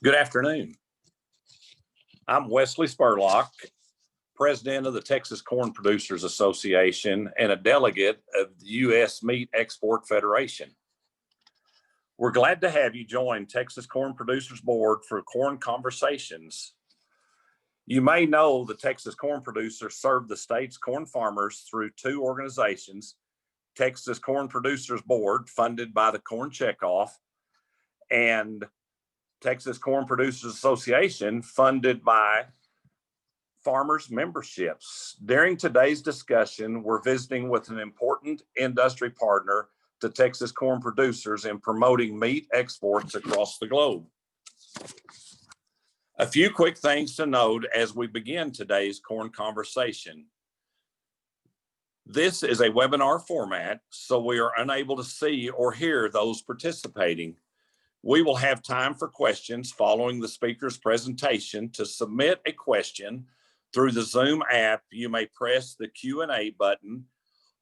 Good afternoon. I'm Wesley Spurlock, President of the Texas Corn Producers Association and a delegate of the U.S. Meat Export Federation. We're glad to have you join Texas Corn Producers Board for Corn Conversations. You may know the Texas Corn Producers serve the state's corn farmers through two organizations, Texas Corn Producers Board, funded by the Corn Checkoff, and Texas Corn Producers Association, funded by farmers' memberships. During today's discussion, we're visiting with an important industry partner to Texas corn producers in promoting meat exports across the globe. A few quick things to note as we begin today's corn conversation. This is a webinar format, so we are unable to see or hear those participating. We will have time for questions following the speaker's presentation. To submit a question through the Zoom app, you may press the Q&A button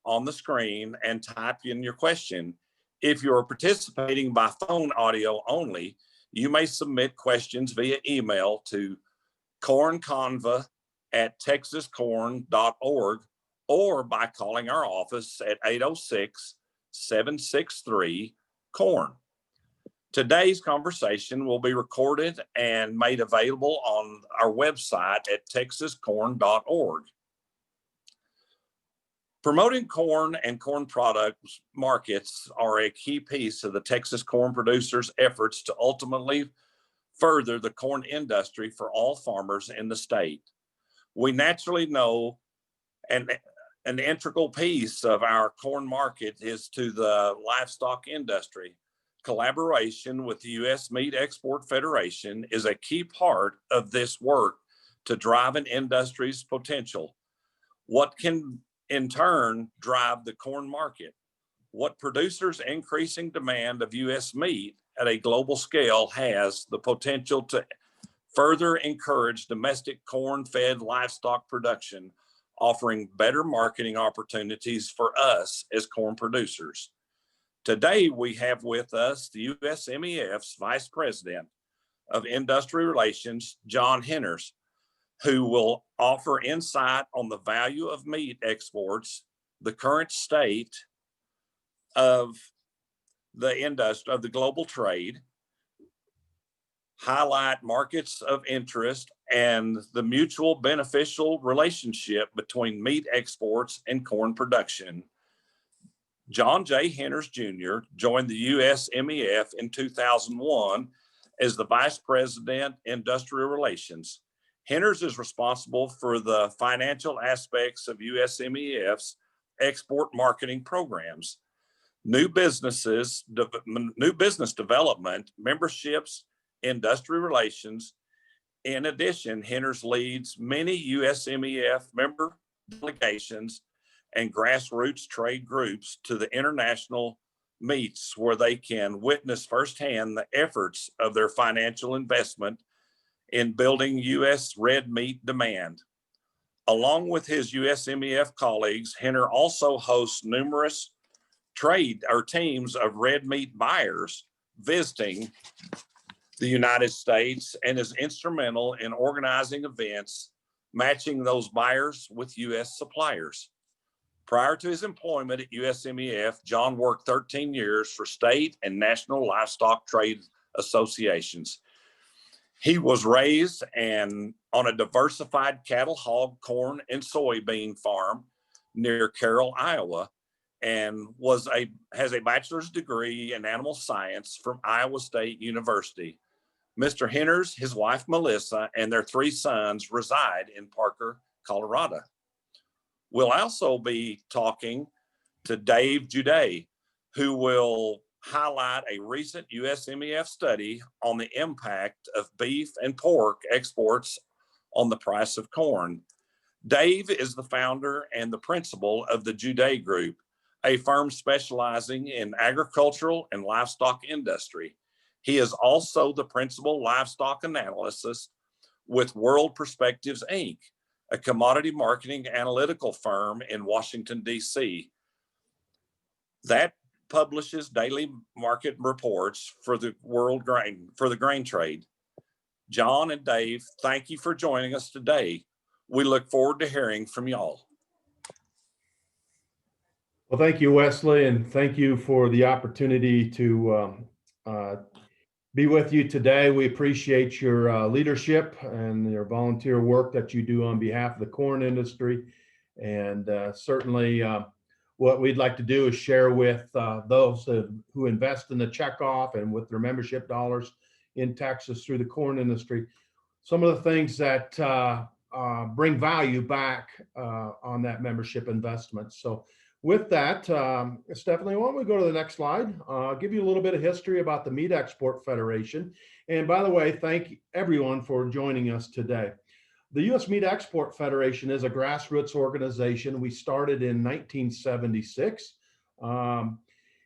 on the screen and type in your question. If you're participating by phone audio only, you may submit questions via email to cornconva@texascorn.org or by calling our office at 806-763-CORN. Today's conversation will be recorded and made available on our website at texascorn.org. Promoting corn and corn products markets are a key piece of the Texas corn producers' efforts to ultimately further the corn industry for all farmers in the state. We naturally know an integral piece of our corn market is to the livestock industry. Collaboration with the U.S. Meat Export Federation is a key part of this work to drive an industry's potential. What can in turn drive the corn market? What producers' increasing demand of U.S. meat at a global scale has the potential to further encourage domestic corn-fed livestock production, offering better marketing opportunities for us as corn producers. Today, we have with us the USMEF's Vice President of Industry Relations, John Hinners, who will offer insight on the value of meat exports, the current state of the industry, of the global trade, highlight markets of interest, and the mutual beneficial relationship between meat exports and corn production. John J. Hinners Jr. joined the USMEF in 2001 as the Vice President, Industrial Relations. Hinners is responsible for the financial aspects of USMEF's export marketing programs, new business development, memberships, industrial relations. In addition, Hinners leads many USMEF member delegations and grassroots trade groups to the international meets where they can witness firsthand the efforts of their financial investment in building U.S. red meat demand. Along with his USMEF colleagues, Hinners also hosts numerous teams of red meat buyers visiting the United States and is instrumental in organizing events, matching those buyers with U.S. suppliers. Prior to his employment at USMEF, John worked 13 years for state and national livestock trade associations. He was raised on a diversified cattle, hog, corn, and soybean farm near Carroll, Iowa, and has a bachelor's degree in animal science from Iowa State University. Mr. Hinners, his wife Melissa, and their three sons reside in Parker, Colorado. We'll also be talking to Dave Juday, who will highlight a recent USMEF study on the impact of beef and pork exports on the price of corn. Dave is the founder and the principal of the Juday Group, a firm specializing in agricultural and livestock industry. He is also the principal livestock analyst with World Perspectives, Inc., a commodity marketing analytical firm in Washington, D.C. that publishes daily market reports for the grain trade. John and Dave, thank you for joining us today. We look forward to hearing from y'all. Well, thank you, Wesley, and thank you for the opportunity to be with you today. We appreciate your leadership and your volunteer work that you do on behalf of the corn industry. And certainly what we'd like to do is share with those who invest in the checkoff and with their membership dollars in Texas through the corn industry, some of the things that bring value back on that membership investment. So with that, Stephanie, why don't we go to the next slide? I'll give you a little bit of history about the Meat Export Federation. And by the way, thank everyone for joining us today. The U.S. Meat Export Federation is a grassroots organization. We started in 1976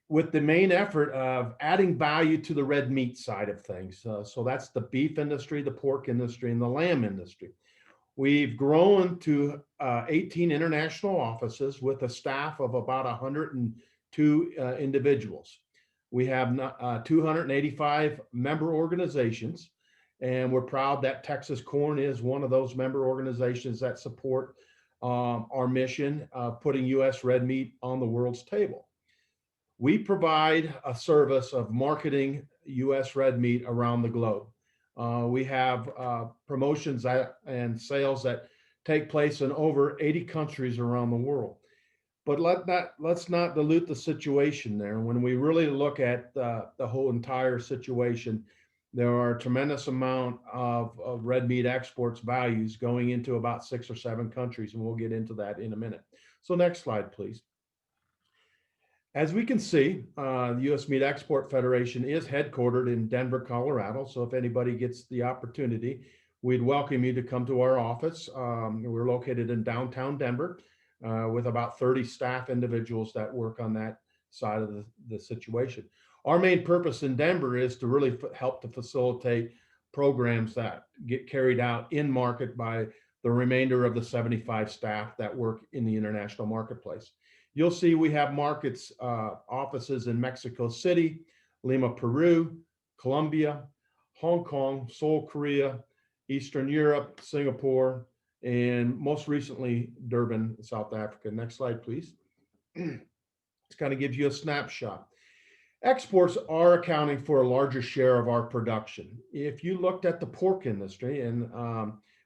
with the main effort of adding value to the red meat side of things. So that's the beef industry, the pork industry, and the lamb industry. We've grown to 18 international offices with a staff of about 102 individuals. We have 285 member organizations, and we're proud that Texas Corn is one of those member organizations that support our mission of putting U.S. red meat on the world's table. We provide a service of marketing U.S. red meat around the globe. We have promotions and sales that take place in over 80 countries around the world. But let's not dilute the situation there. When we really look at the whole entire situation, there are a tremendous amount of red meat exports values going into about 6 or 7 countries, and we'll get into that in a minute. So next slide, please. As we can see, the U.S. Meat Export Federation is headquartered in Denver, Colorado. So if anybody gets the opportunity, we'd welcome you to come to our office. We're located in downtown Denver with about 30 staff individuals that work on that side of the situation. Our main purpose in Denver is to really help to facilitate programs that get carried out in market by the remainder of the 75 staff that work in the international marketplace. You'll see we have markets, offices in Mexico City, Lima, Peru, Colombia, Hong Kong, Seoul, Korea, Eastern Europe, Singapore, and most recently, Durban, South Africa. Next slide, please. This kind of gives you a snapshot. Exports are accounting for a larger share of our production. If you looked at the pork industry, and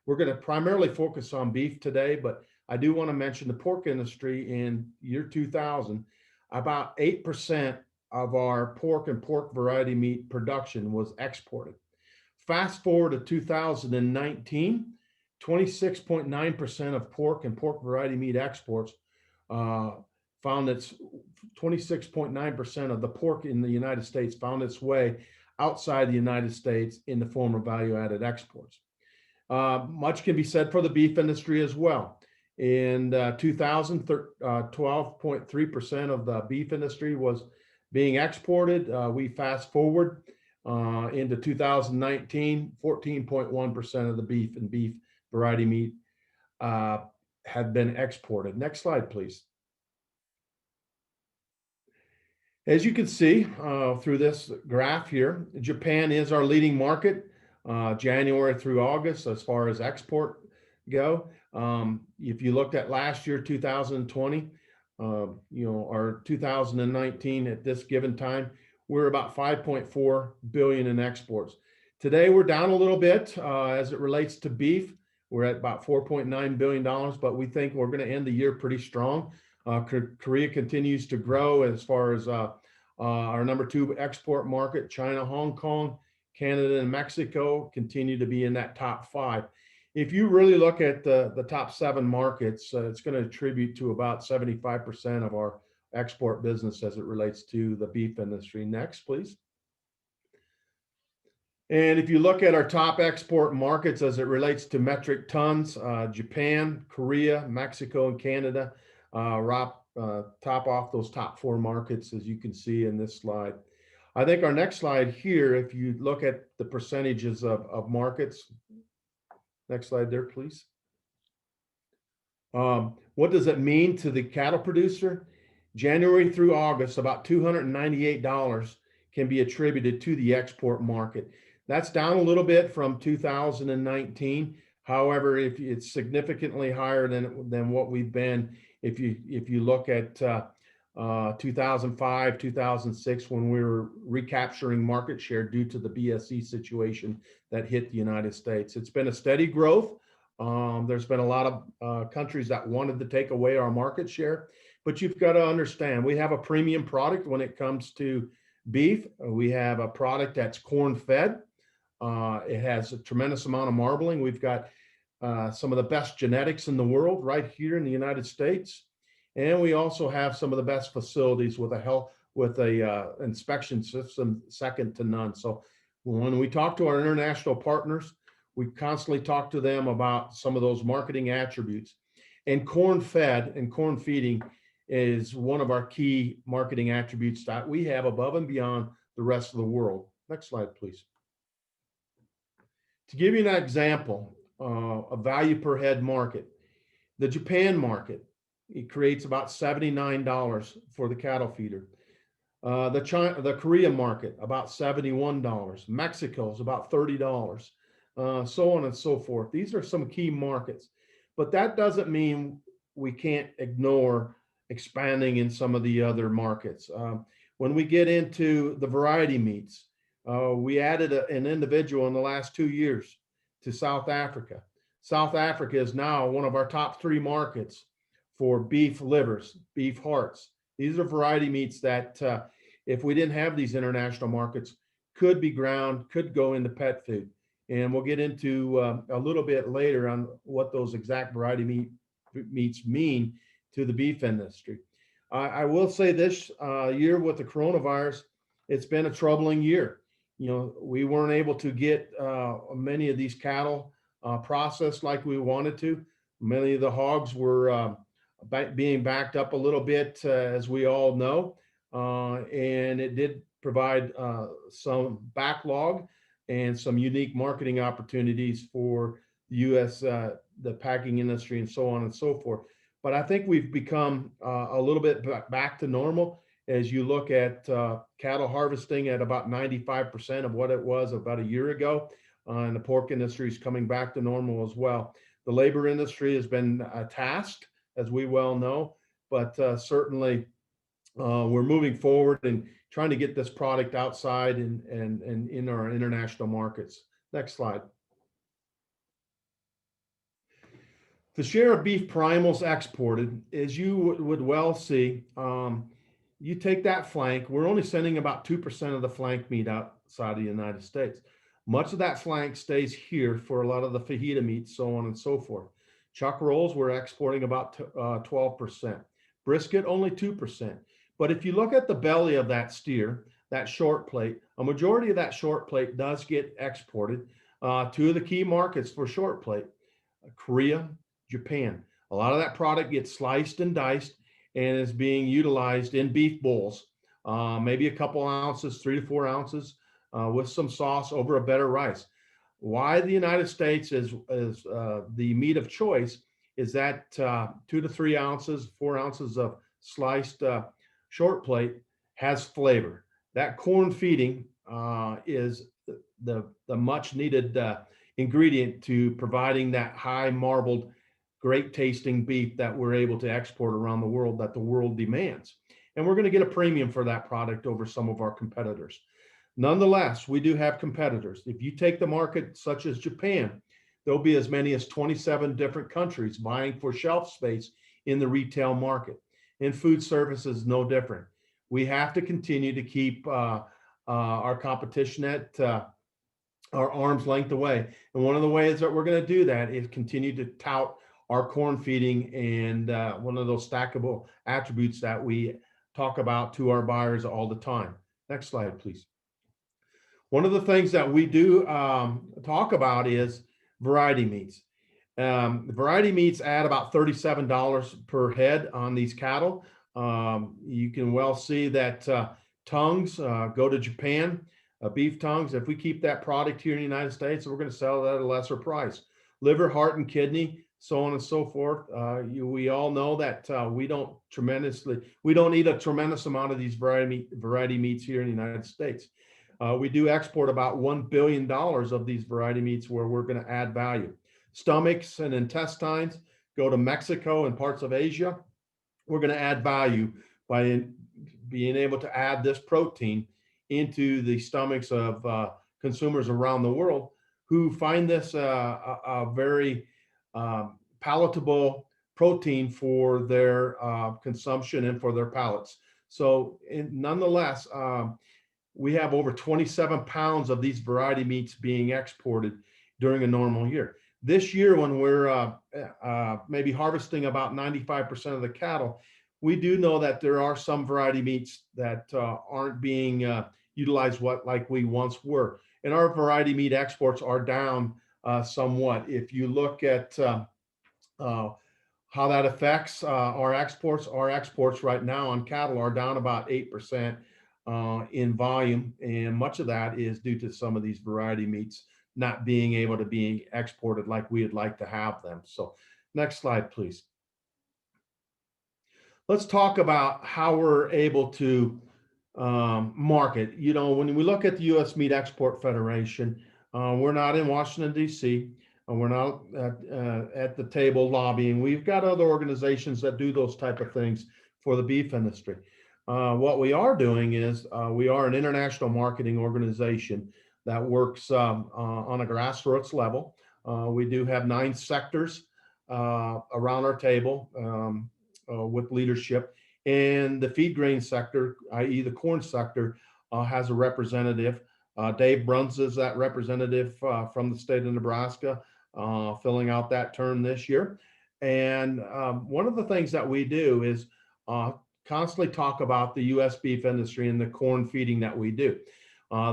we're going to primarily focus on beef today, but I do want to mention the pork industry in year 2000, about 8% of our pork and pork variety meat production was exported. Fast forward to 2019, 26.9% of pork and pork variety meat exports found its 26.9% of the pork in the United States found its way outside the United States in the form of value-added exports. Much can be said for the beef industry as well. In 2000, 12.3% of the beef industry was being exported. We fast forward into 2019, 14.1% of the beef and beef variety meat had been exported. Next slide, please. As you can see through this graph here, Japan is our leading market, January through August as far as export go. If you looked at last year, 2020, or 2019 at this given time, we're about 5.4 billion in exports. Today, we're down a little bit as it relates to beef. We're at about $4.9 billion, but we think we're going to end the year pretty strong. Korea continues to grow as far as our number 2 export market. China, Hong Kong, Canada, and Mexico continue to be in that top 5. If you really look at the top 7 markets, it's going to attribute to about 75% of our export business as it relates to the beef industry. Next, please. And if you look at our top export markets as it relates to metric tons, Japan, Korea, Mexico, and Canada top off those top 4 markets, as you can see in this slide. I think our next slide here, if you look at the percentages of markets, next slide there, please. What does it mean to the cattle producer? January through August, about $298 can be attributed to the export market. That's down a little bit from 2019. However, if it's significantly higher than what we've been, if you look at 2005, 2006, when we were recapturing market share due to the BSE situation that hit the United States. It's been a steady growth. There's been a lot of countries that wanted to take away our market share, but you've got to understand, we have a premium product when it comes to beef. We have a product that's corn fed. It has a tremendous amount of marbling. We've got some of the best genetics in the world right here in the United States. And we also have some of the best facilities with a inspection system second to none. So when we talk to our international partners, we constantly talk to them about some of those marketing attributes. And corn fed and corn feeding is one of our key marketing attributes that we have above and beyond the rest of the world. Next slide, please. To give you an example, a value per head market, the Japan market, it creates about $79 for the cattle feeder. The Korea market, about $71. Mexico is about $30. So on and so forth. These are some key markets, but that doesn't mean we can't ignore expanding in some of the other markets. When we get into the variety meats, we added an individual in the last 2 years to South Africa. South Africa is now one of our top 3 markets for beef livers, beef hearts. These are variety meats that if we didn't have these international markets, could be ground, could go into pet food. And we'll get into a little bit later on what those exact variety meats mean to the beef industry. I will say this year with the coronavirus, it's been a troubling year. You know, we weren't able to get many of these cattle processed like we wanted to. Many of the hogs were being backed up a little bit, as we all know, and it did provide some backlog and some unique marketing opportunities for the U.S., the packing industry, and so on and so forth. But I think we've become a little bit back to normal as you look at cattle harvesting at about 95% of what it was about a year ago. And the pork industry is coming back to normal as well. The labor industry has been tasked, as we well know, but certainly we're moving forward and trying to get this product outside and in our international markets. Next slide. The share of beef primals exported, as you would well see, you take that flank, we're only sending about 2% of the flank meat outside of the United States. Much of that flank stays here for a lot of the fajita meat, so on and so forth. Chuck rolls, we're exporting about 12%. Brisket, only 2%. But if you look at the belly of that steer, that short plate, a majority of that short plate does get exported to the key markets for short plate, Korea, Japan. A lot of that product gets sliced and diced and is being utilized in beef bowls, maybe a couple ounces, 3 to 4 ounces, with some sauce over a bed of rice. Why the United States is the meat of choice is that 2 to 3 ounces, 4 ounces of sliced short plate has flavor. That corn feeding is the much needed ingredient to providing that high marbled, great tasting beef that we're able to export around the world, that the world demands. And we're going to get a premium for that product over some of our competitors. Nonetheless, we do have competitors. If you take the market such as Japan, there'll be as many as 27 different countries buying for shelf space in the retail market. And food service is no different. We have to continue to keep our competition at our arm's length away. And one of the ways that we're going to do that is continue to tout our corn feeding and one of those stackable attributes that we talk about to our buyers all the time. Next slide, please. One of the things that we do talk about is variety meats. Variety meats add about $37 per head on these cattle. You can well see that tongues go to Japan, beef tongues. If we keep that product here in the United States, we're going to sell that at a lesser price. Liver, heart, and kidney, so on and so forth. We all know that we don't eat a tremendous amount of these variety meats here in the United States. We do export about $1 billion of these variety meats where we're going to add value. Stomachs and intestines go to Mexico and parts of Asia. We're going to add value by being able to add this protein into the stomachs of consumers around the world who find this a very palatable protein for their consumption and for their palates. So nonetheless, we have over 27 pounds of these variety meats being exported during a normal year. This year, when we're maybe harvesting about 95% of the cattle, we do know that there are some variety meats that aren't being utilized like we once were. And our variety meat exports are down somewhat. If you look at how that affects our exports right now on cattle are down about 8% in volume. And much of that is due to some of these variety meats not being able to be exported like we'd like to have them. So next slide, please. Let's talk about how we're able to market. You know, when we look at the U.S. Meat Export Federation, we're not in Washington, D.C., and we're not at the table lobbying. We've got other organizations that do those type of things for the beef industry. What we are doing is we are an international marketing organization that works on a grassroots level. We do have 9 sectors around our table with leadership. And the feed grain sector, i.e. the corn sector, has a representative. Dave Bruns is that representative from the state of Nebraska, filling out that term this year. And one of the things that we do is constantly talk about the U.S. beef industry and the corn feeding that we do.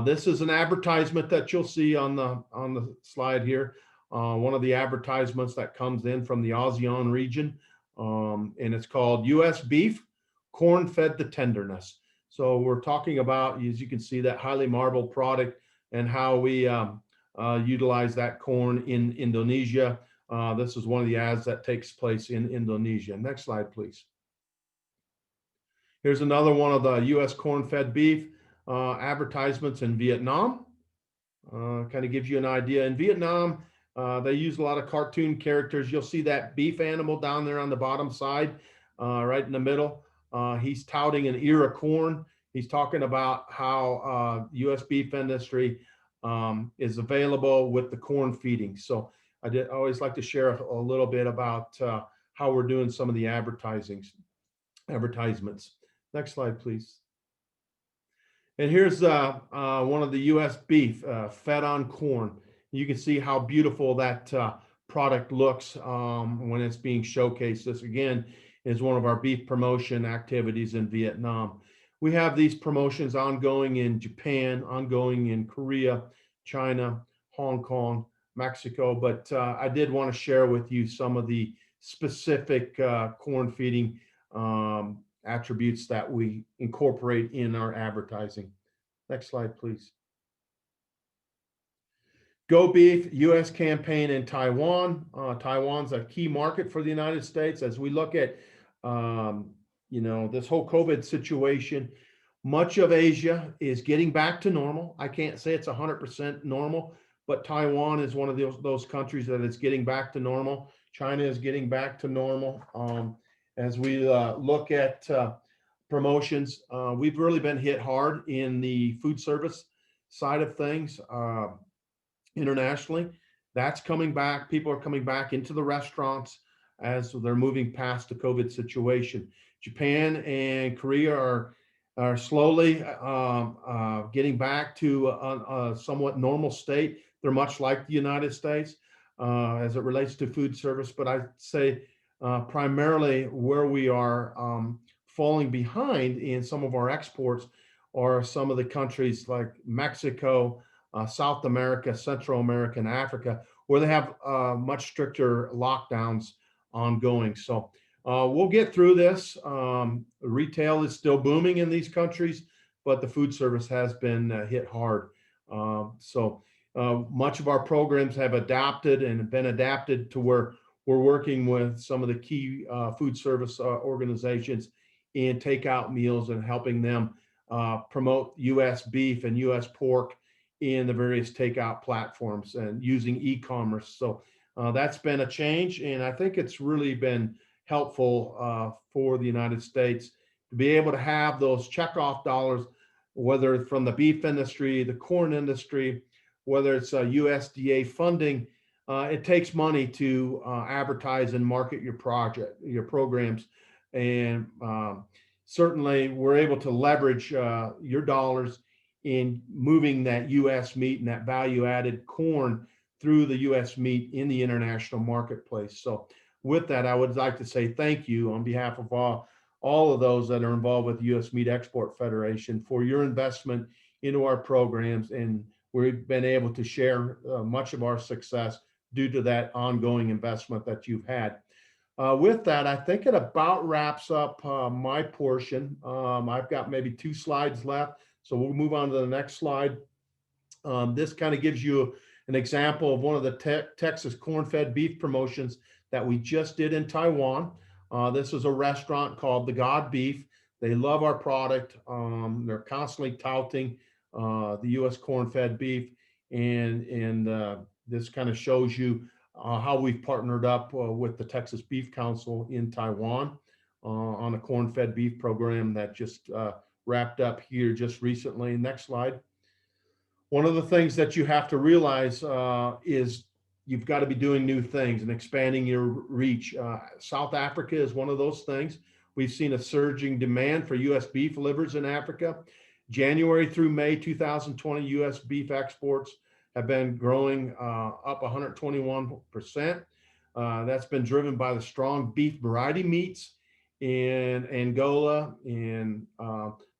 This is an advertisement that you'll see on the slide here. One of the advertisements that comes in from the ASEAN region, and it's called U.S. Beef, Corn Fed to Tenderness. So we're talking about, as you can see, that highly marbled product and how we utilize that corn in Indonesia. This is one of the ads that takes place in Indonesia. Next slide, please. Here's another one of the U.S. corn-fed beef advertisements in Vietnam. Kind of gives you an idea. In Vietnam, they use a lot of cartoon characters. You'll see that beef animal down there on the bottom side, right in the middle. He's touting an ear of corn. He's talking about how U.S. beef industry is available with the corn feeding. So I always like to share a little bit about how we're doing some of the advertisements. Next slide, please. And here's one of the U.S. beef fed on corn. You can see how beautiful that product looks when it's being showcased. This again is one of our beef promotion activities in Vietnam. We have these promotions ongoing in Japan, ongoing in Korea, China, Hong Kong, Mexico. But I did want to share with you some of the specific corn feeding attributes that we incorporate in our advertising. Next slide, please. Go Beef U.S. campaign in Taiwan. Taiwan's a key market for the United States. As we look at, this whole COVID situation, much of Asia is getting back to normal. I can't say it's 100% normal, but Taiwan is one of those countries that is getting back to normal. China is getting back to normal. As we look at promotions, we've really been hit hard in the food service side of things internationally. That's coming back. People are coming back into the restaurants as they're moving past the COVID situation. Japan and Korea are slowly getting back to a somewhat normal state. They're much like the United States as it relates to food service, but I'd say primarily where we are falling behind in some of our exports are some of the countries like Mexico, South America, Central America, and Africa, where they have much stricter lockdowns ongoing. So we'll get through this. Retail is still booming in these countries, but the food service has been hit hard. So much of our programs have adapted and been adapted to where we're working with some of the key food service organizations in takeout meals and helping them promote U.S. beef and U.S. pork in the various takeout platforms and using e-commerce. So that's been a change, and I think it's really been helpful for the United States to be able to have those checkoff dollars, whether it's from the beef industry, the corn industry, whether it's USDA funding. It takes money to advertise and market your programs, and certainly we're able to leverage your dollars in moving that U.S. meat and that value-added corn through the U.S. meat in the international marketplace. So with that, I would like to say thank you on behalf of all of those that are involved with the U.S. Meat Export Federation for your investment into our programs, and we've been able to share much of our success due to that ongoing investment that you've had. With that, I think it about wraps up my portion. I've got maybe 2 slides left, so we'll move on to the next slide. This kind of gives you an example of one of the Texas corn-fed beef promotions that we just did in Taiwan. This is a restaurant called The God Beef. They love our product. They're constantly touting the U.S. corn-fed beef, and this kind of shows you how we've partnered up with the Texas Beef Council in Taiwan on a corn-fed beef program that just wrapped up here just recently. Next slide. One of the things that you have to realize is you've got to be doing new things and expanding your reach. South Africa is one of those things. We've seen a surging demand for U.S. beef livers in Africa. January through May 2020, U.S. beef exports have been growing up 121%. That's been driven by the strong beef variety meats in Angola, in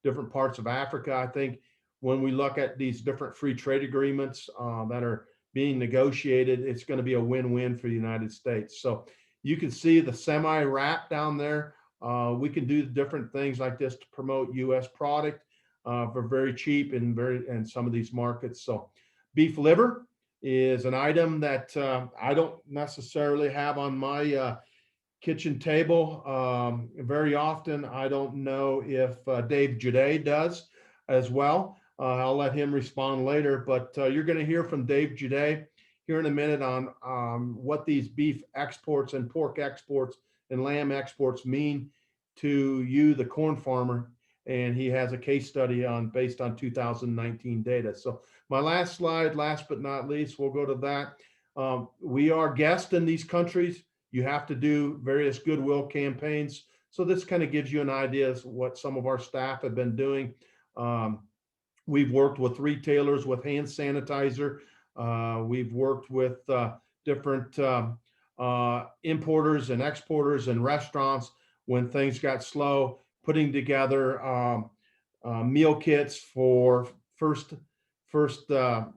different parts of Africa. I think when we look at these different free trade agreements that are being negotiated, it's going to be a win-win for the United States. So you can see the semi-wrap down there. We can do different things like this to promote U.S. product for very cheap in some of these markets. So beef liver is an item that I don't necessarily have on my kitchen table very often. I don't know if Dave Juday does as well. I'll let him respond later, but you're going to hear from Dave Juday here in a minute on what these beef exports and pork exports and lamb exports mean to you, the corn farmer. And he has a case study based on 2019 data. So my last slide, last but not least, we'll go to that. We are guests in these countries. You have to do various Goodwill campaigns. So this kind of gives you an idea of what some of our staff have been doing. We've worked with retailers with hand sanitizer. We've worked with different importers and exporters and restaurants when things got slow, putting together meal kits for first-hand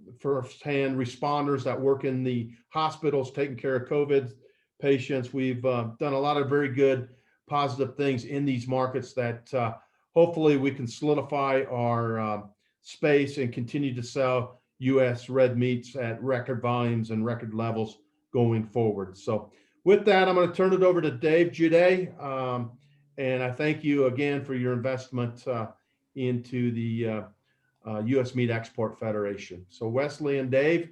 responders that work in the hospitals taking care of COVID patients. We've done a lot of very good, positive things in these markets that hopefully we can solidify our space and continue to sell U.S. red meats at record volumes and record levels going forward. So with that, I'm going to turn it over to Dave Juday. And I thank you again for your investment into the U.S. Meat Export Federation. So Wesley and Dave,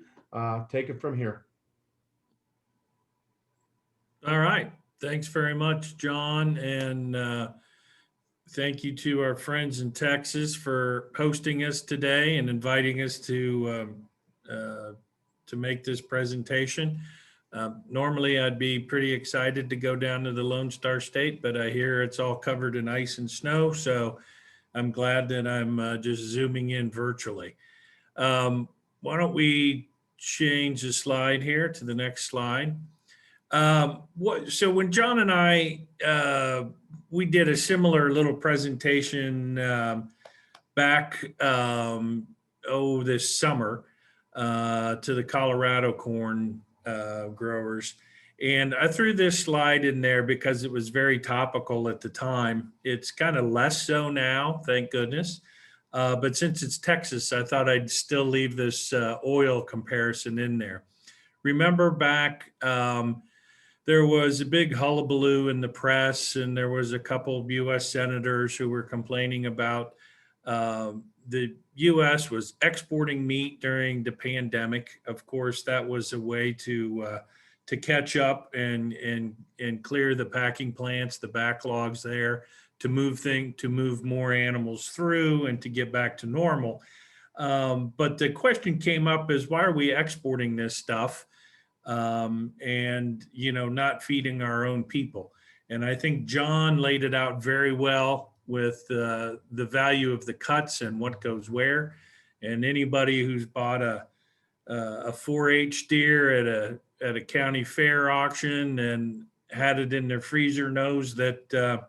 take it from here. All right. Thanks very much, John. And thank you to our friends in Texas for hosting us today and inviting us to make this presentation. Normally, I'd be pretty excited to go down to the Lone Star State, but I hear it's all covered in ice and snow, so I'm glad that I'm just zooming in virtually. Why don't we change the slide here to the next slide? So when John and I, we did a similar little presentation back, this summer to the Colorado corn growers. And I threw this slide in there because it was very topical at the time. It's kind of less so now, thank goodness. But since it's Texas, I thought I'd still leave this oil comparison in there. Remember back, there was a big hullabaloo in the press, and there was a couple of U.S. senators who were complaining about The U.S. was exporting meat during the pandemic. Of course, that was a way to catch up and clear the packing plants, the backlogs there, to move more animals through and to get back to normal. But the question came up is, why are we exporting this stuff and not feeding our own people? And I think John laid it out very well with the value of the cuts and what goes where. And anybody who's bought a 4-H steer at a county fair auction and had it in their freezer knows that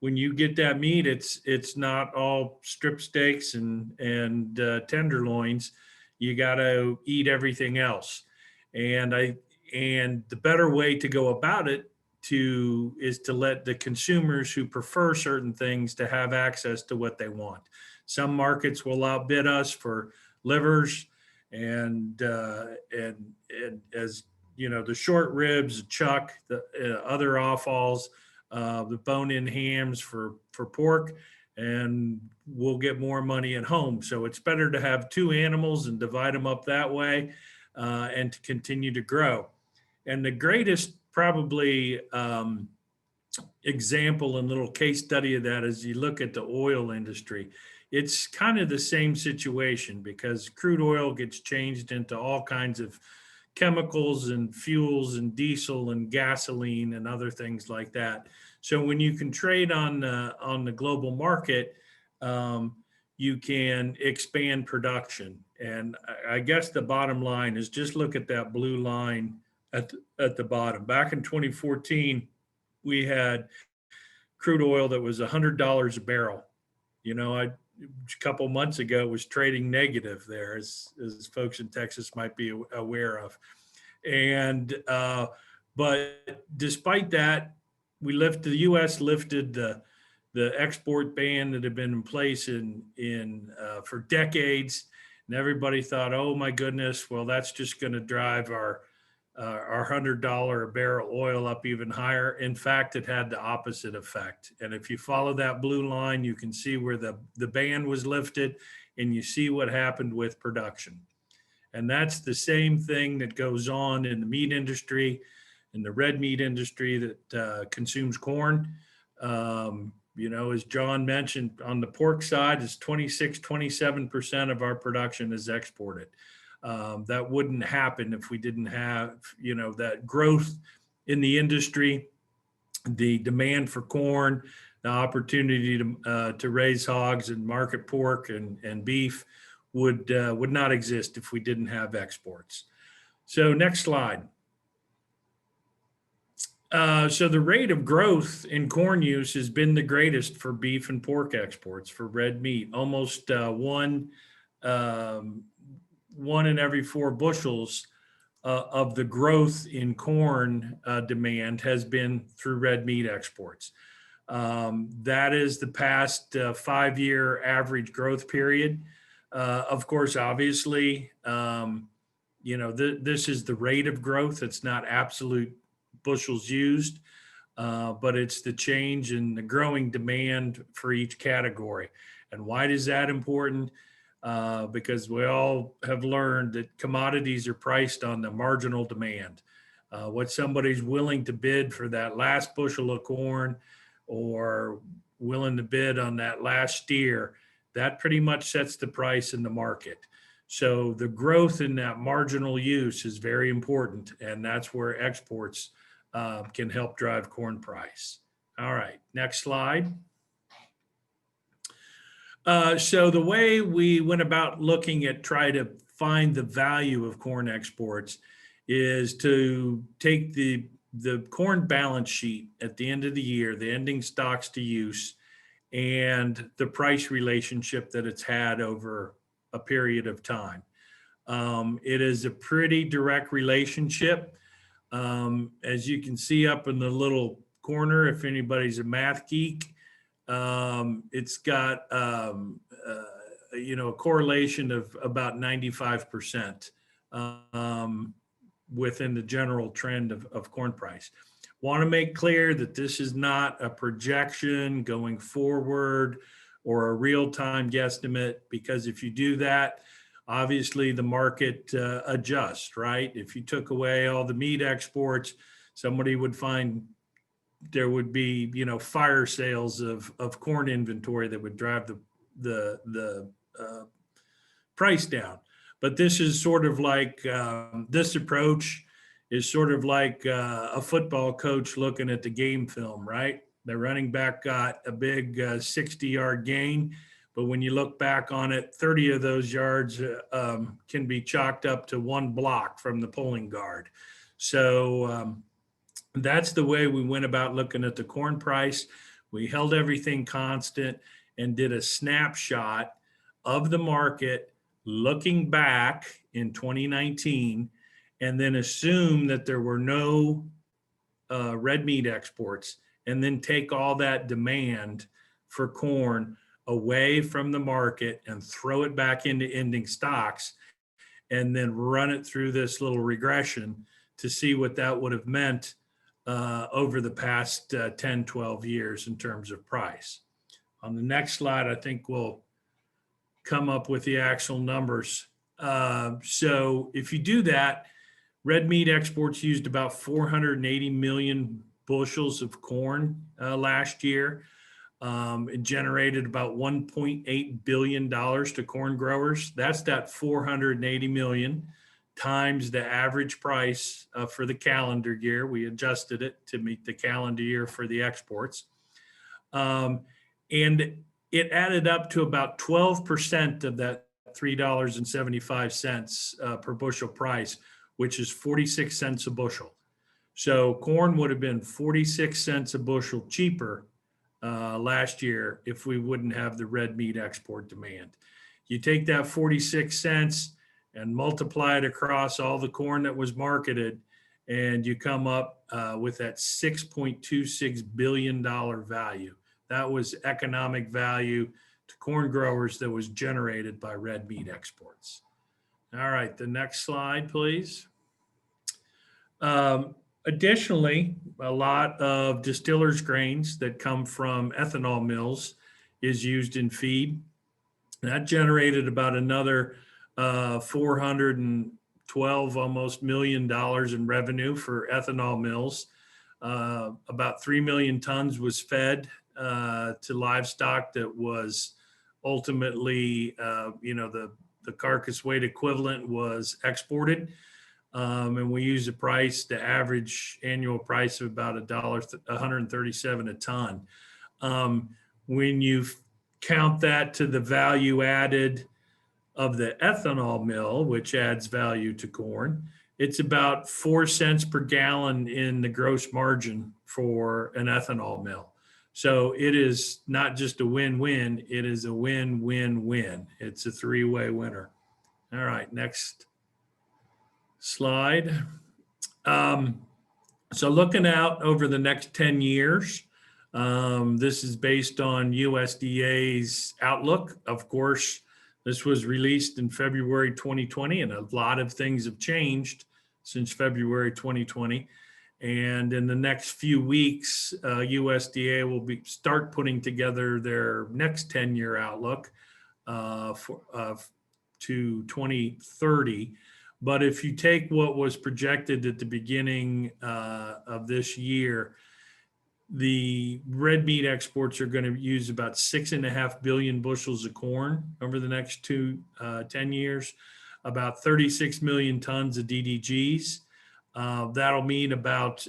when you get that meat, it's not all strip steaks and tenderloins. You got to eat everything else. And the better way to go about it is to let the consumers who prefer certain things to have access to what they want. Some markets will outbid us for livers and as the short ribs, chuck, the other offals, the bone-in hams for pork, and we'll get more money at home. So it's better to have two animals and divide them up that way and to continue to grow. And the greatest probably example and little case study of that is you look at the oil industry. It's kind of the same situation because crude oil gets changed into all kinds of chemicals and fuels and diesel and gasoline and other things like that. So when you can trade on the global market, you can expand production. And I guess the bottom line is just look at that blue line at the bottom. Back in 2014, we had crude oil that was $100 a barrel. A couple months ago, it was trading negative there, as folks in Texas might be aware of. And but despite that, the U.S. lifted the export ban that had been in place for decades, and everybody thought, oh my goodness, well that's just going to drive our $100 a barrel oil up even higher. In fact, it had the opposite effect. And if you follow that blue line, you can see where the ban was lifted and you see what happened with production. And that's the same thing that goes on in the meat industry, in the red meat industry that consumes corn. As John mentioned, on the pork side, it's 27% of our production is exported. That wouldn't happen if we didn't have, that growth in the industry, the demand for corn, the opportunity to raise hogs and market pork and beef would not exist if we didn't have exports. So next slide. So the rate of growth in corn use has been the greatest for beef and pork exports for red meat. Almost one in every 4 bushels of the growth in corn demand has been through red meat exports. That is the past 5-year average growth period. Of course, obviously, this is the rate of growth. It's not absolute bushels used, but it's the change in the growing demand for each category. And why is that important? Because we all have learned that commodities are priced on the marginal demand. What somebody's willing to bid for that last bushel of corn or willing to bid on that last steer, that pretty much sets the price in the market. So the growth in that marginal use is very important, and that's where exports can help drive corn price. All right, next slide. So the way we went about looking at try to find the value of corn exports is to take the corn balance sheet at the end of the year, the ending stocks to use, and the price relationship that it's had over a period of time. It is a pretty direct relationship. As you can see up in the little corner, if anybody's a math geek, it's got a correlation of about 95% within the general trend of corn price. Want to make clear that this is not a projection going forward or a real-time guesstimate, because if you do that, obviously the market adjusts, right? If you took away all the meat exports, somebody would find there would be, fire sales of corn inventory that would drive the price down. But this is sort of like, this approach is sort of like a football coach looking at the game film, right? The running back got a big 60-yard gain, but when you look back on it, 30 of those yards can be chalked up to one block from the pulling guard. So that's the way we went about looking at the corn price. We held everything constant and did a snapshot of the market looking back in 2019, and then assume that there were no red meat exports, and then take all that demand for corn away from the market and throw it back into ending stocks, and then run it through this little regression to see what that would have meant over the past 10, 12 years in terms of price. On the next slide, I think we'll come up with the actual numbers. So if you do that, red meat exports used about 480 million bushels of corn last year. It generated about $1.8 billion to corn growers. That's that 480 million times the average price for the calendar year. We adjusted it to meet the calendar year for the exports. And it added up to about 12% of that $3.75 per bushel price, which is 46 cents a bushel. So corn would have been 46 cents a bushel cheaper last year if we wouldn't have the red meat export demand. You take that 46 cents and multiply it across all the corn that was marketed, and you come up with that $6.26 billion value. That was economic value to corn growers that was generated by red meat exports. All right, the next slide, please. Additionally, a lot of distillers' grains that come from ethanol mills is used in feed. That generated about another 412 almost $1 million in revenue for ethanol mills. About 3 million tons was fed to livestock that was ultimately, the carcass weight equivalent was exported. And we use a price, the average annual price of about $137 a ton. When you count that to the value added of the ethanol mill, which adds value to corn, it's about 4 cents per gallon in the gross margin for an ethanol mill. So it is not just a win-win, it is a win-win-win. It's a three-way winner. All right, next slide. So looking out over the next 10 years, this is based on USDA's outlook. Of course, this was released in February 2020, and a lot of things have changed since February 2020. And in the next few weeks, USDA will start putting together their next 10-year outlook to 2030. But if you take what was projected at the beginning of this year, the red meat exports are going to use about 6.5 billion bushels of corn over the next 10 years, about 36 million tons of DDGs. That'll mean about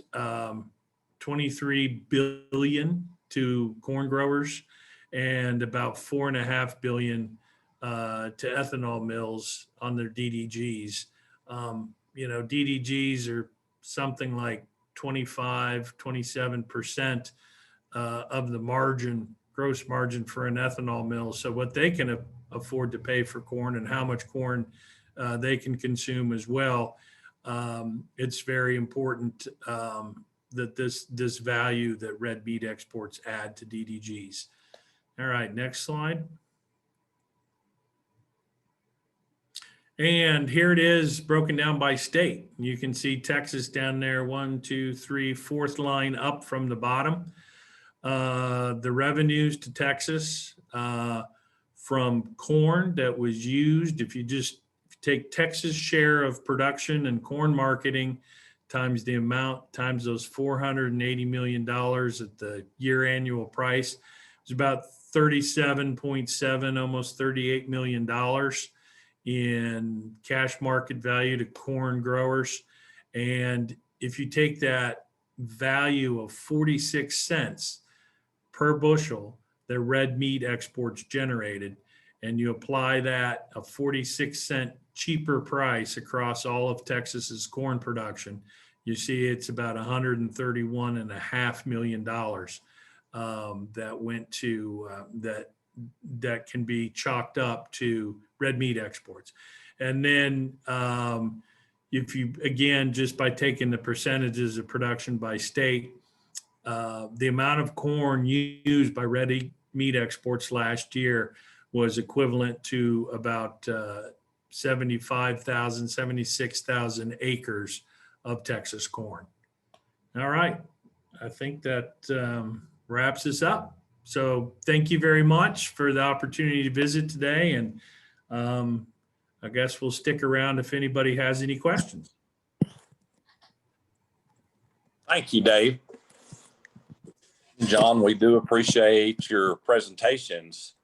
23 billion to corn growers and about 4.5 billion to ethanol mills on their DDGs. DDGs are something like 27% of the margin, gross margin for an ethanol mill. So what they can afford to pay for corn and how much corn they can consume as well. It's very important that this value that red meat exports add to DDGs. All right, next slide. And here it is broken down by state. You can see Texas down there, 1, 2, 3, fourth line up from the bottom. The revenues to Texas from corn that was used. If you just take Texas share of production and corn marketing times the amount times those $480 million at the year annual price, it's about 37.7, almost $38 million in cash market value to corn growers. And if you take that value of 46 cents per bushel that red meat exports generated, and you apply that a 46-cent cheaper price across all of Texas's corn production, you see it's about $131.5 million that went to that can be chalked up to red meat exports. And then if you, again, just by taking the percentages of production by state, the amount of corn used by red meat exports last year was equivalent to about 76,000 acres of Texas corn. All right. I think that wraps us up. So thank you very much for the opportunity to visit today. And I guess we'll stick around if anybody has any questions. Thank you, Dave. John, we do appreciate your presentations.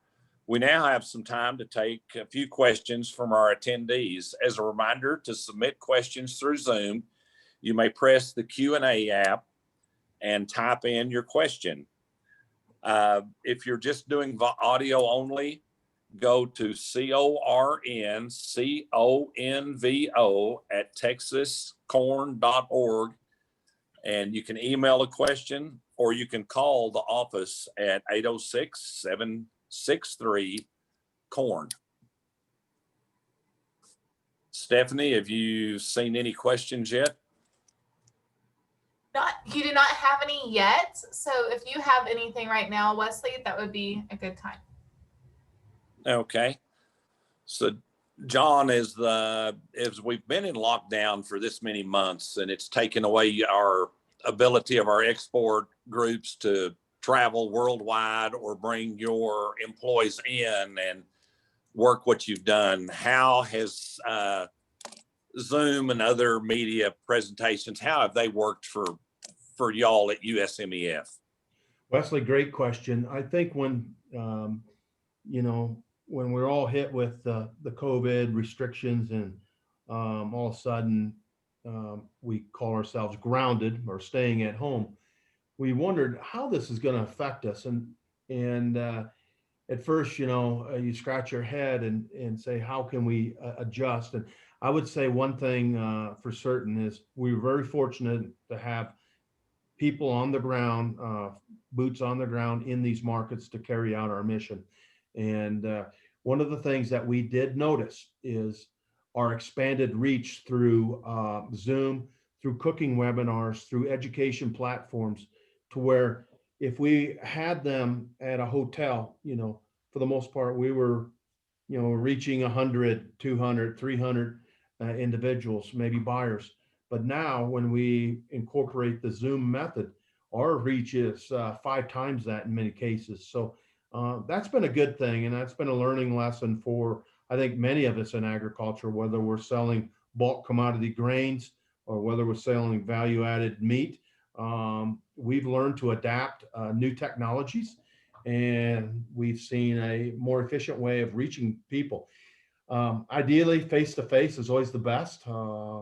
We now have some time to take a few questions from our attendees. As a reminder, to submit questions through Zoom, you may press the Q&A app and type in your question. If you're just doing audio only, go to cornconvo@texascorn.org, and you can email a question, or you can call the office at 806-763-CORN. Stephanie, have you seen any questions yet? You do not have any yet. So if you have anything right now, Wesley, that would be a good time. Okay. So John, as we've been in lockdown for this many months, and it's taken away our ability of our export groups to travel worldwide or bring your employees in and work what you've done, how has Zoom and other media presentations, how have they worked for y'all at USMEF? Wesley, great question. I think when when we're all hit with the COVID restrictions and all of a sudden we call ourselves grounded or staying at home, we wondered how this is going to affect us. And at first, you scratch your head and say, how can we adjust? And I would say one thing for certain is we were very fortunate to have people on the ground, boots on the ground in these markets to carry out our mission. And one of the things that we did notice is our expanded reach through Zoom, through cooking webinars, through education platforms, to where if we had them at a hotel, for the most part, we were, reaching 100, 200, 300 individuals, maybe buyers. But now when we incorporate the Zoom method, our reach is 5 times that in many cases. So that's been a good thing. And that's been a learning lesson for, I think, many of us in agriculture, whether we're selling bulk commodity grains or whether we're selling value-added meat. We've learned to adapt new technologies, and we've seen a more efficient way of reaching people. Ideally, face-to-face is always the best.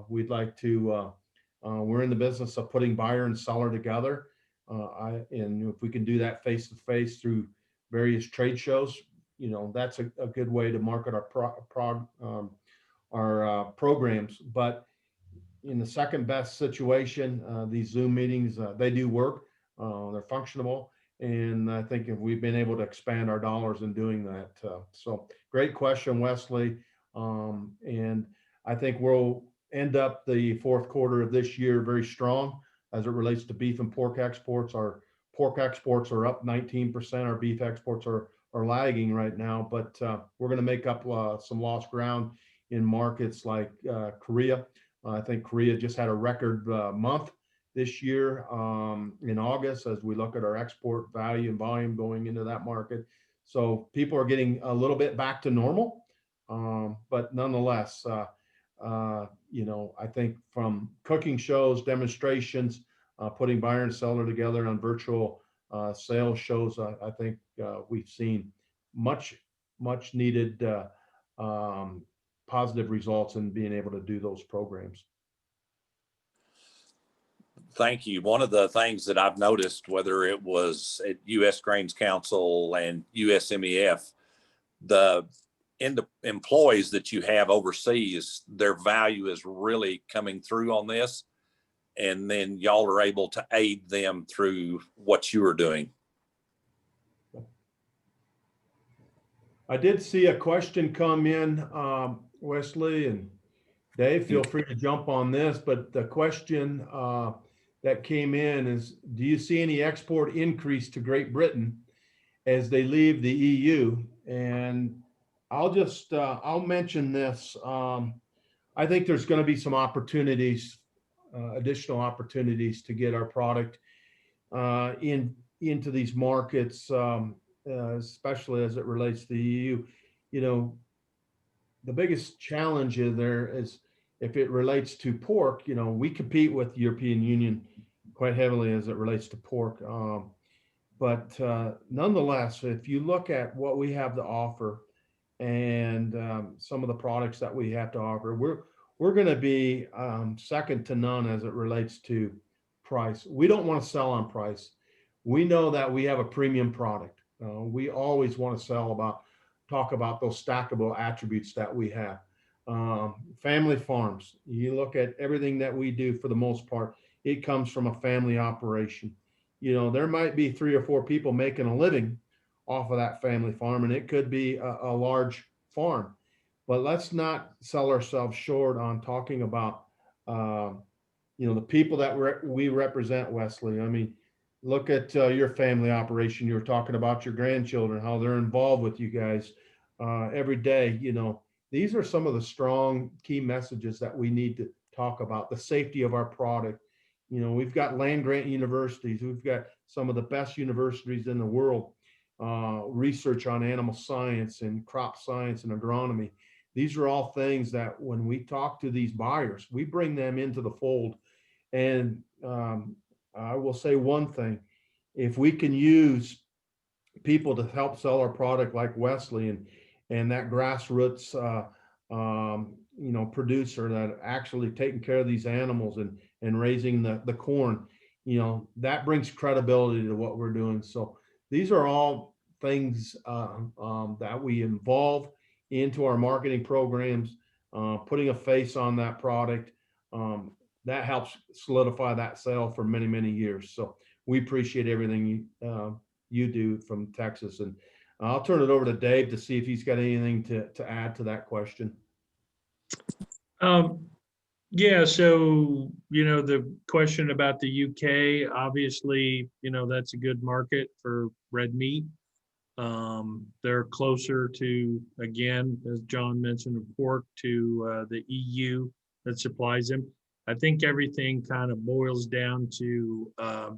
We'd like to, we're in the business of putting buyer and seller together. And if we can do that face-to-face through various trade shows, that's a good way to market our programs. But in the second best situation, these Zoom meetings, they do work, they're functional. And I think if we've been able to expand our dollars in doing that. So great question, Wesley. And I think we'll end up the fourth quarter of this year very strong as it relates to beef and pork exports. Our pork exports are up 19%. Our beef exports are lagging right now, but we're going to make up some lost ground in markets like Korea. I think Korea just had a record month this year in August as we look at our export value and volume going into that market. So people are getting a little bit back to normal. But nonetheless, you know, I think from cooking shows, demonstrations, putting buyer and seller together on virtual sales shows, I think we've seen much needed positive results in being able to do those programs. Thank you. One of the things that I've noticed, whether it was at U.S. Grains Council and USMEF, in the employees that you have overseas, their value is really coming through on this. And then y'all are able to aid them through what you are doing. I did see a question come in, Wesley and Dave, feel free to jump on this, but the question that came in is, do you see any export increase to Great Britain as they leave the EU? And I'll just, I'll mention this. I think there's going to be some opportunities, additional opportunities to get our product into these markets, especially as it relates to the EU. You know, the biggest challenge in there is if it relates to pork, you know, we compete with the European Union quite heavily as it relates to pork. But nonetheless, if you look at what we have to offer and some of the products that we have to offer, we're going to be second to none as it relates to price. We don't want to sell on price. We know that we have a premium product. We always want to talk about those stackable attributes that we have. Family farms, you look at everything that we do, for the most part, it comes from a family operation. You know, there might be 3 or 4 people making a living off of that family farm, and it could be a large farm. But let's not sell ourselves short on talking about, you know, the people that we represent, Wesley. I mean, look at your family operation. You were talking about your grandchildren, how they're involved with you guys every day. You know, these are some of the strong key messages that we need to talk about. The safety of our product. You know, we've got land grant universities. We've got some of the best universities in the world, research on animal science and crop science and agronomy. These are all things that when we talk to these buyers, we bring them into the fold. And I will say one thing, if we can use people to help sell our product like Wesley and that grassroots, you know, producer that actually taking care of these animals and raising the corn, you know, that brings credibility to what we're doing. So these are all things that we involve into our marketing programs, putting a face on that product. That helps solidify that sale for many, many years. So we appreciate everything you do from Texas. And I'll turn it over to Dave to see if he's got anything to add to that question. Yeah, so, you know, the question about the UK, obviously, you know, that's a good market for red meat. They're closer to, again, as John mentioned, pork to the EU that supplies them. I think everything kind of boils down to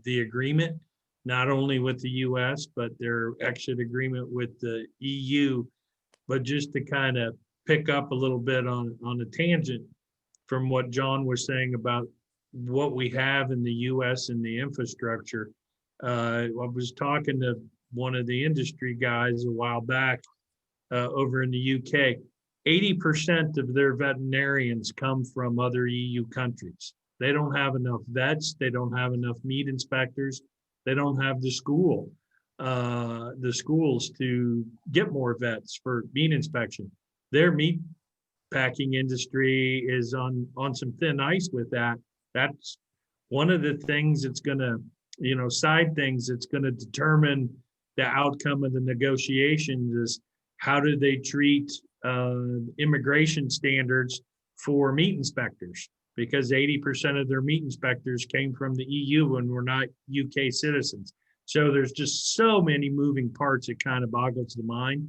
the agreement, not only with the US, but their exit agreement with the EU. But just to kind of pick up a little bit on a tangent from what John was saying about what we have in the US and the infrastructure. I was talking to one of the industry guys a while back over in the UK. 80% of their veterinarians come from other EU countries. They don't have enough vets. They don't have enough meat inspectors. They don't have the schools to get more vets for meat inspection. Their meat packing industry is on some thin ice with that. That's one of the things that's going to, you know, side things that's going to determine the outcome of the negotiations is how do they treat immigration standards for meat inspectors, because 80% of their meat inspectors came from the EU and were not UK citizens. So there's just so many moving parts, it kind of boggles the mind.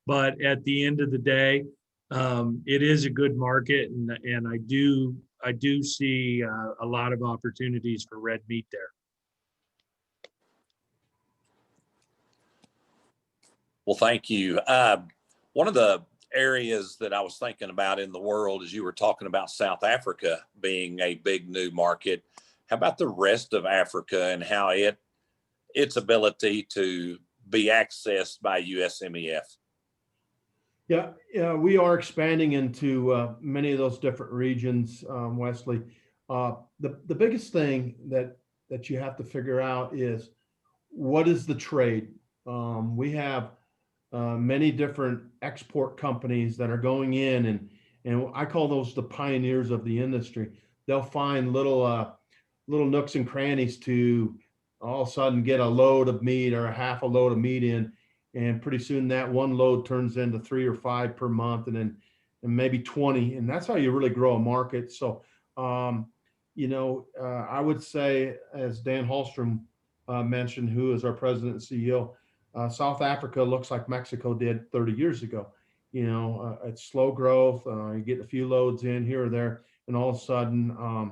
But at the end of the day, it is a good market, and I do see a lot of opportunities for red meat there. Well, thank you. One of the areas that I was thinking about in the world, as you were talking about South Africa being a big new market, how about the rest of Africa and how its ability to be accessed by USMEF? Yeah, we are expanding into many of those different regions, Wesley. The biggest thing that you have to figure out is what is the trade. We have many different export companies that are going in, and I call those the pioneers of the industry. They'll find little nooks and crannies to all of a sudden get a load of meat or a half a load of meat in, and pretty soon that one load turns into 3 or 5 per month, and maybe 20, and that's how you really grow a market. So I would say, as Dan Hallstrom mentioned, who is our president and CEO, South Africa looks like Mexico did 30 years ago. It's slow growth. You get a few loads in here or there, and all of a sudden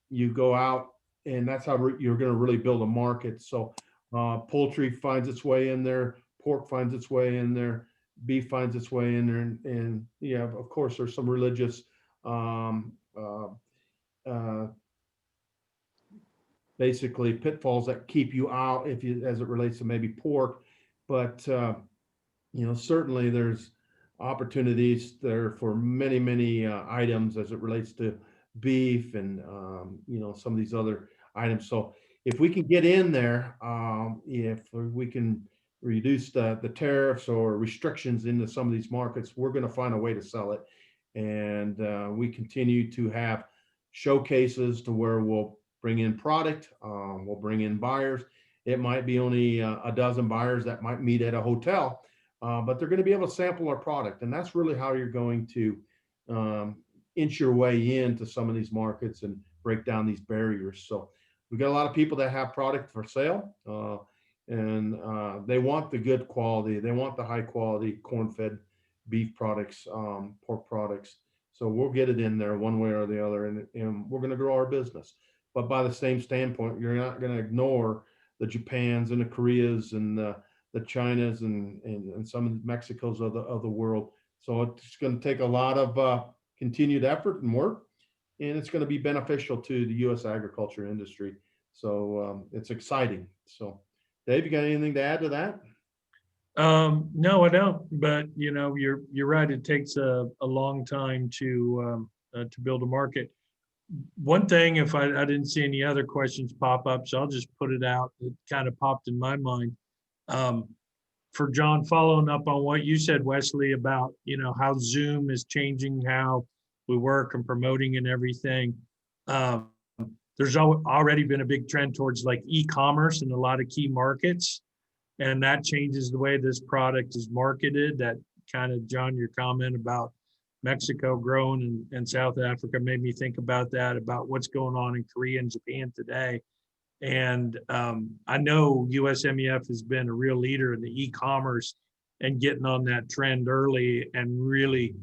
you go out, and that's how you're going to really build a market. So poultry finds its way in there, pork finds its way in there, beef finds its way in there, and yeah, of course, there's some religious basically pitfalls that keep you out as it relates to maybe pork. But certainly there's opportunities there for many items as it relates to beef and some of these other items. So if we can get in there, if we can reduce the tariffs or restrictions into some of these markets, we're going to find a way to sell it. And we continue to have showcases to where we'll bring in product, we'll bring in buyers. It might be only a dozen buyers that might meet at a hotel, but they're going to be able to sample our product. And that's really how you're going to inch your way into some of these markets and break down these barriers. So we've got a lot of people that have product for sale, and they want the good quality. They want the high quality corn-fed beef products, pork products. So we'll get it in there one way or the other, and we're going to grow our business. But by the same standpoint, you're not going to ignore the Japans and the Koreas and the Chinas and some of the Mexicos of the world. So it's going to take a lot of continued effort and work, and it's going to be beneficial to the U.S. agriculture industry. So it's exciting. So, Dave, you got anything to add to that? No, I don't. But you're right. It takes a long time to build a market. One thing, if I didn't see any other questions pop up, so I'll just put it out. It kind of popped in my mind. For John, following up on what you said, Wesley, about how Zoom is changing how we work and promoting and everything. There's already been a big trend towards like e-commerce in a lot of key markets, and that changes the way this product is marketed. That kind of, John, your comment about Mexico growing and South Africa made me think about that, about what's going on in Korea and Japan today. And I know USMEF has been a real leader in the e-commerce and getting on that trend early and really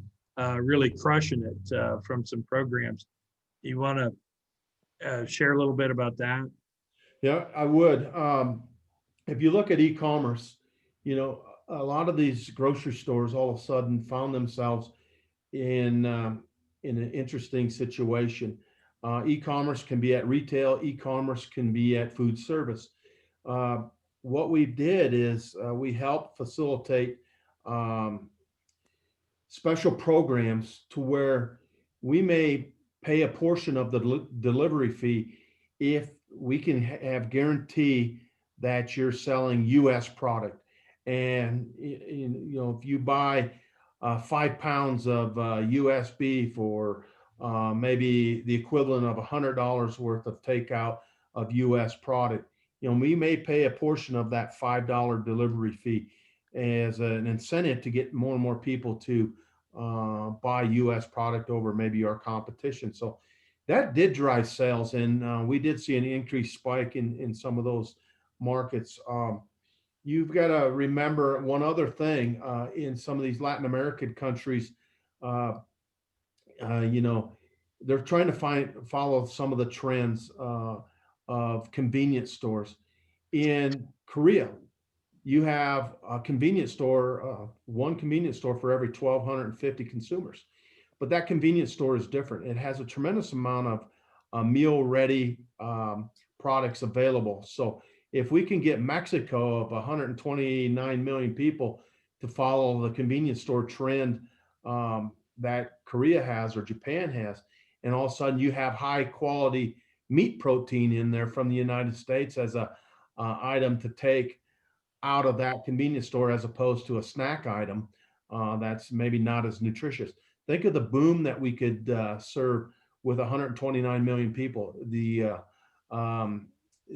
crushing it from some programs. You want to share a little bit about that? Yeah, I would. If you look at e-commerce, a lot of these grocery stores all of a sudden found themselves in an interesting situation. E-commerce can be at retail. E-commerce can be at food service. What we did is we helped facilitate special programs to where we may pay a portion of the delivery fee if we can have guarantee that you're selling U.S. product. And if you buy 5 pounds of U.S. beef, or maybe the equivalent of $100 worth of takeout of U.S. product, we may pay a portion of that $5 delivery fee as an incentive to get more and more people to buy U.S. product over maybe our competition. So that did drive sales, and we did see an increased spike in some of those markets. You've got to remember one other thing, in some of these Latin American countries, they're trying to follow some of the trends of convenience stores. In Korea, you have a convenience store, one convenience store for every 1,250 consumers. But that convenience store is different. It has a tremendous amount of meal-ready products available. So if we can get Mexico of 129 million people to follow the convenience store trend that Korea has or Japan has, and all of a sudden you have high quality meat protein in there from the United States as a item to take out of that convenience store as opposed to a snack item that's maybe not as nutritious. Think of the boom that we could serve with 129 million people. The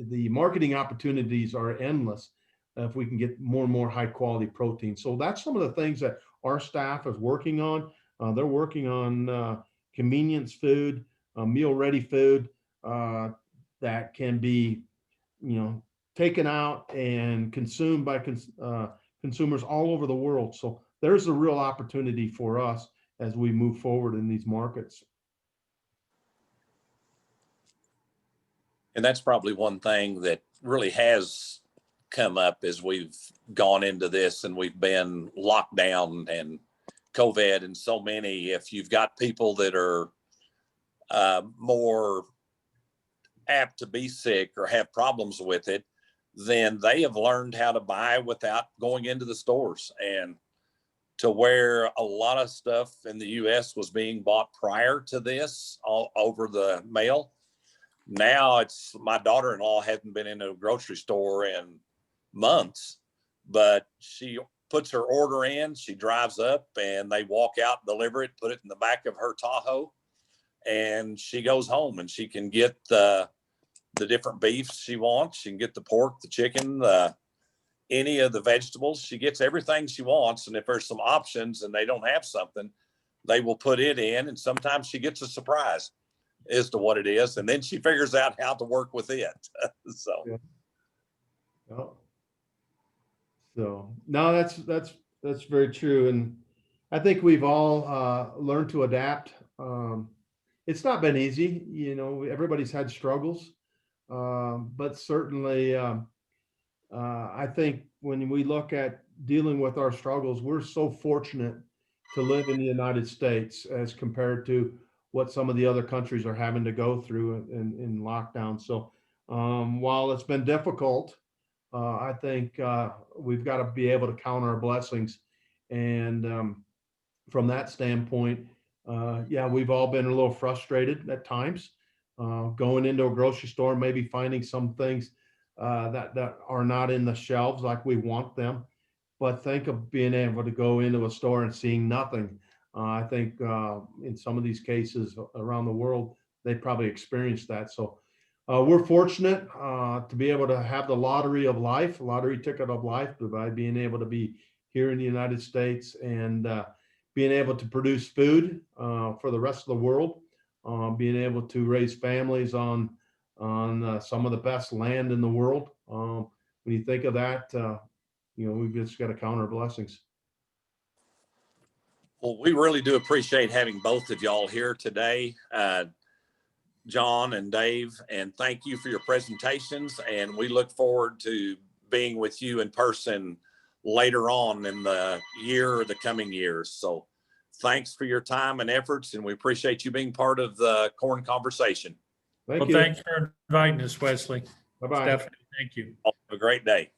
marketing opportunities are endless if we can get more and more high quality protein. So that's some of the things that our staff is working on. They're working on convenience food, meal ready food that can be, taken out and consumed by consumers all over the world. So there's a real opportunity for us as we move forward in these markets. And that's probably one thing that really has come up as we've gone into this and we've been locked down and COVID and so many. If you've got people that are more apt to be sick or have problems with it, then they have learned how to buy without going into the stores. And to where a lot of stuff in the US was being bought prior to this all over the mail. Now it's, my daughter-in-law hadn't been in a grocery store in months, but she puts her order in, she drives up and they walk out, deliver it, put it in the back of her Tahoe, and she goes home and she can get the different beefs she wants. She can get the pork, the chicken, any of the vegetables. She gets everything she wants. And if there's some options and they don't have something, they will put it in. And sometimes she gets a surprise as to what it is. And then she figures out how to work with it. So. Yeah. Oh. So no, that's very true. And I think we've all learned to adapt. It's not been easy, everybody's had struggles. But certainly, I think when we look at dealing with our struggles, we're so fortunate to live in the United States as compared to what some of the other countries are having to go through in lockdown. So while it's been difficult, I think we've got to be able to count our blessings. And from that standpoint, yeah, we've all been a little frustrated at times. Going into a grocery store, maybe finding some things that are not in the shelves like we want them. But think of being able to go into a store and seeing nothing. I think in some of these cases around the world, they probably experienced that. So we're fortunate to be able to have the lottery ticket of life, by being able to be here in the United States and being able to produce food for the rest of the world. Being able to raise families on some of the best land in the world. When you think of that, we've just got to count our blessings. Well, we really do appreciate having both of y'all here today, John and Dave, and thank you for your presentations. And we look forward to being with you in person later on in the year or the coming years. So thanks for your time and efforts, and we appreciate you being part of the Corn Conversation. Thank you. Thanks for inviting us, Wesley. Bye-bye. Stephanie, thank you. Have a great day.